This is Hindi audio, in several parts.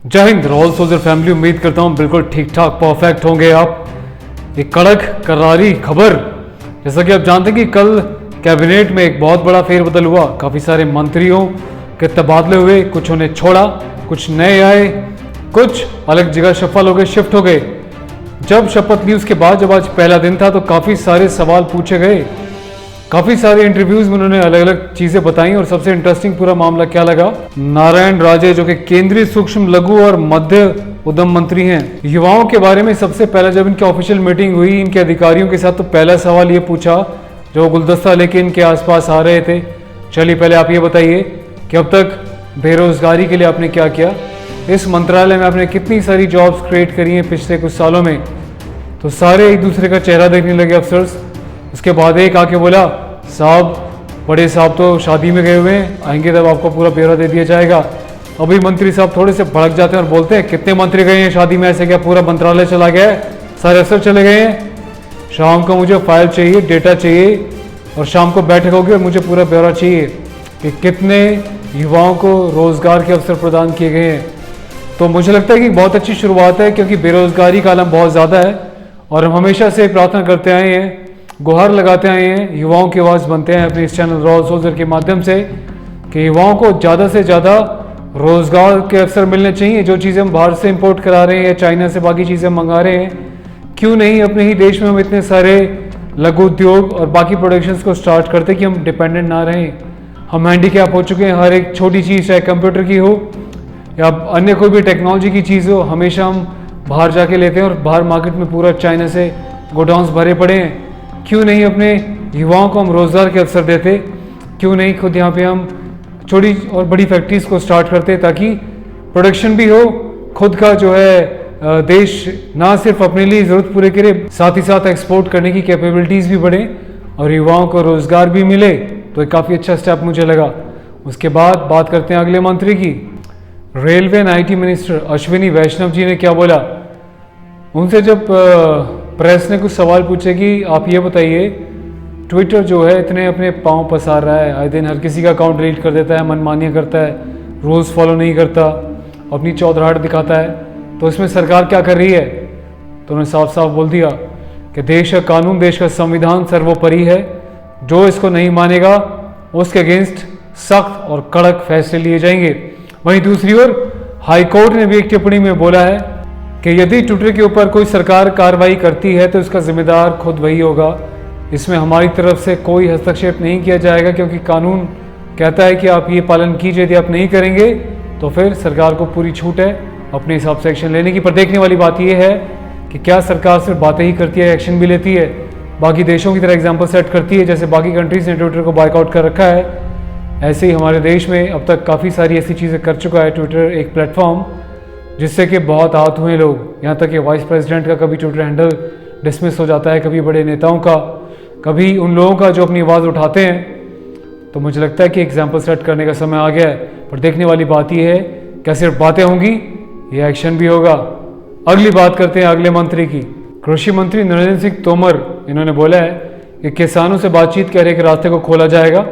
जय हिंद। रॉयल सोल्जर फैमिली, उम्मीद करता हूँ बिल्कुल ठीक ठाक परफेक्ट होंगे आप। एक कड़क करारी खबर, जैसा कि आप जानते हैं कि कल कैबिनेट में एक बहुत बड़ा फेरबदल हुआ। काफ़ी सारे मंत्रियों के तबादले हुए, कुछ उन्हें छोड़ा, कुछ नए आए, कुछ अलग जगह शफल हो गए, शिफ्ट हो गए। जब शपथ ली उसके बाद, जब आज पहला दिन था, तो काफ़ी सारे सवाल पूछे गए, काफ़ी सारे इंटरव्यूज में उन्होंने अलग अलग चीज़ें बताई। और सबसे इंटरेस्टिंग पूरा मामला क्या लगा, नारायण राजे जो कि केंद्रीय सूक्ष्म लघु और मध्य उद्यम मंत्री हैं, युवाओं के बारे में सबसे पहले जब इनकी ऑफिशियल मीटिंग हुई इनके अधिकारियों के साथ, तो पहला सवाल ये पूछा जो गुलदस्ता लेके इनके आसपास आ रहे थे, चलिए पहले आप ये बताइए कि अब तक बेरोजगारी के लिए आपने क्या किया, इस मंत्रालय में आपने कितनी सारी जॉब्स क्रिएट करी हैं पिछले कुछ सालों में। तो सारे एक दूसरे का चेहरा देखने लगे अफसर्स। उसके बाद एक आके बोला, साहब बड़े साहब तो शादी में गए हुए हैं, आएंगे तब आपको पूरा ब्यौरा दे दिया जाएगा। अभी मंत्री साहब थोड़े से भड़क जाते हैं और बोलते हैं, कितने मंत्री गए हैं शादी में, ऐसे क्या पूरा मंत्रालय चला गया है, सारे अफसर चले गए हैं। शाम को मुझे फाइल चाहिए, डेटा चाहिए, और शाम को बैठक होगी और मुझे पूरा ब्यौरा चाहिए कि कितने युवाओं को रोजगार के अवसर प्रदान किए गए हैं। तो मुझे लगता है कि बहुत अच्छी शुरुआत है, क्योंकि बेरोजगारी का आलम बहुत ज़्यादा है और हम हमेशा से प्रार्थना करते आए हैं, गुहार लगाते आए हैं, युवाओं की आवाज़ बनते हैं अपने इस चैनल रॉयल सोल्जर के माध्यम से कि युवाओं को ज़्यादा से ज़्यादा रोज़गार के अवसर मिलने चाहिए। जो चीज़ें हम बाहर से इंपोर्ट करा रहे हैं या चाइना से बाकी चीज़ें मंगा रहे हैं, क्यों नहीं अपने ही देश में हम इतने सारे लघु उद्योग और बाकी प्रोडक्शंस को स्टार्ट करते कि हम डिपेंडेंट ना रहें। हम हैंडीकैप हो चुके हैं, हर एक छोटी चीज़ चाहे कंप्यूटर की हो या अन्य कोई भी टेक्नोलॉजी की चीज़ हो, हमेशा हम बाहर जाके लेते हैं और बाहर मार्केट में पूरा चाइना से गोडाउन्स भरे पड़े हैं। क्यों नहीं अपने युवाओं को हम रोज़गार के अवसर देते, क्यों नहीं खुद यहाँ पे हम छोटी और बड़ी फैक्ट्रीज को स्टार्ट करते, ताकि प्रोडक्शन भी हो, खुद का जो है देश ना सिर्फ अपने लिए ज़रूरत पूरे करे, साथ ही साथ एक्सपोर्ट करने की कैपेबिलिटीज़ भी बढ़े और युवाओं को रोज़गार भी मिले। तो एक काफ़ी अच्छा स्टेप मुझे लगा। उसके बाद बात करते हैं अगले मंत्री की। Railway and IT minister Ashwini Vaishnaw ji ने क्या बोला, उनसे जब प्रेस ने कुछ सवाल पूछे कि आप ये बताइए, ट्विटर जो है इतने अपने पांव पसार रहा है, आए दिन हर किसी का अकाउंट डिलीट कर देता है, मनमानियाँ करता है, रूल्स फॉलो नहीं करता, अपनी चौधराहट दिखाता है, तो इसमें सरकार क्या कर रही है। तो उन्होंने साफ साफ बोल दिया कि देश का कानून, देश का संविधान सर्वोपरि है, जो इसको नहीं मानेगा उसके अगेंस्ट सख्त और कड़क फैसले लिए जाएंगे। वहीं दूसरी ओर हाईकोर्ट ने भी एक टिप्पणी में बोला है कि यदि ट्विटर के ऊपर कोई सरकार कार्रवाई करती है तो इसका जिम्मेदार खुद वही होगा, इसमें हमारी तरफ से कोई हस्तक्षेप नहीं किया जाएगा, क्योंकि कानून कहता है कि आप ये पालन कीजिए, यदि आप नहीं करेंगे तो फिर सरकार को पूरी छूट है अपने हिसाब से एक्शन लेने की। पर देखने वाली बात यह है कि क्या सरकार सिर्फ बातें ही करती है, एक्शन भी लेती है, बाकी देशों की तरह एग्जाम्पल सेट करती है, जैसे बाकी कंट्रीज ने ट्विटर को बॉयकॉट कर रखा है, ऐसे ही हमारे देश में अब तक काफ़ी सारी ऐसी चीज़ें कर चुका है ट्विटर, एक प्लेटफॉर्म जिससे कि बहुत आहत हुए लोग। यहाँ तक कि वाइस प्रेसिडेंट का कभी ट्विटर हैंडल डिसमिस हो जाता है, कभी बड़े नेताओं का, कभी उन लोगों का जो अपनी आवाज़ उठाते हैं। तो मुझे लगता है कि एग्जाम्पल सेट करने का समय आ गया है। पर देखने वाली बात यह है, क्या सिर्फ बातें होंगी, ये एक्शन भी होगा। अगली बात करते हैं अगले मंत्री की। कृषि मंत्री नरेंद्र सिंह तोमर, इन्होंने बोला है कि किसानों से बातचीत करने के रास्ते को खोला जाएगा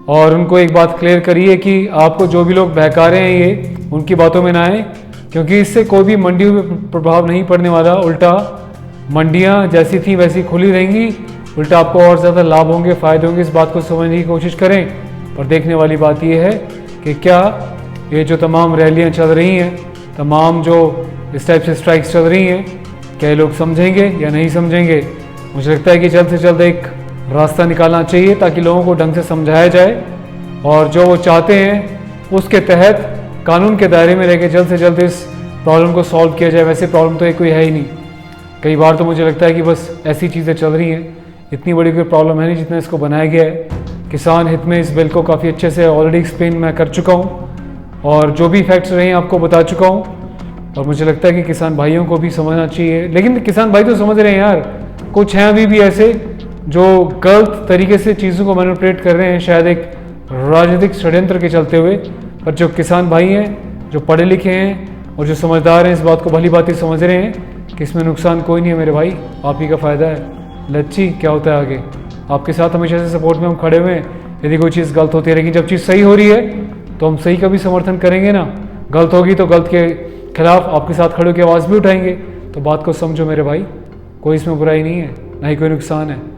और उनको एक बात क्लियर करिए कि आपको जो भी लोग बहका रहे हैं ये उनकी बातों में ना आए, क्योंकि इससे कोई भी मंडियों में प्रभाव नहीं पड़ने वाला। उल्टा मंडियां जैसी थी वैसी खुली रहेंगी, उल्टा आपको और ज़्यादा लाभ होंगे, फ़ायदे होंगे। इस बात को समझने की कोशिश करें। पर देखने वाली बात यह है कि क्या ये जो तमाम रैलियां चल रही हैं, तमाम जो इस टाइप से स्ट्राइक्स चल रही हैं, क्या ये लोग समझेंगे या नहीं समझेंगे। मुझे लगता है कि जल्द से जल्द एक रास्ता निकालना चाहिए ताकि लोगों को ढंग से समझाया जाए और जो वो चाहते हैं उसके तहत कानून के दायरे में रहकर जल्द से जल्द इस प्रॉब्लम को सॉल्व किया जाए। वैसे प्रॉब्लम तो एक कोई है ही नहीं। कई बार तो मुझे लगता है कि बस ऐसी चीज़ें चल रही हैं, इतनी बड़ी कोई प्रॉब्लम है नहीं जितना इसको बनाया गया है। किसान हित में इस बिल को काफ़ी अच्छे से ऑलरेडी एक्सप्लेन मैं कर चुका हूँ और जो भी फैक्ट्स रहे हैं आपको बता चुका हूँ। और मुझे लगता है कि किसान भाइयों को भी समझना चाहिए, लेकिन किसान भाई तो समझ रहे हैं यार, कुछ हैं अभी भी ऐसे जो गलत तरीके से चीज़ों को मैनिपुलेट कर रहे हैं, शायद एक राजनीतिक षड्यंत्र के चलते हुए। पर जो किसान भाई हैं, जो पढ़े लिखे हैं और जो समझदार हैं, इस बात को भली बात समझ रहे हैं कि इसमें नुकसान कोई नहीं है मेरे भाई, आप ही का फ़ायदा है। लच्छी क्या होता है आगे, आपके साथ हमेशा से सपोर्ट में हम खड़े हुए हैं। यदि कोई चीज़ गलत होती है, लेकिन जब चीज़ सही हो रही है तो हम सही का भी समर्थन करेंगे ना। गलत होगी तो गलत के खिलाफ आपके साथ खड़े होकर आवाज़ भी उठाएंगे। तो बात को समझो मेरे भाई, कोई इसमें बुराई नहीं है, ना ही कोई नुकसान है।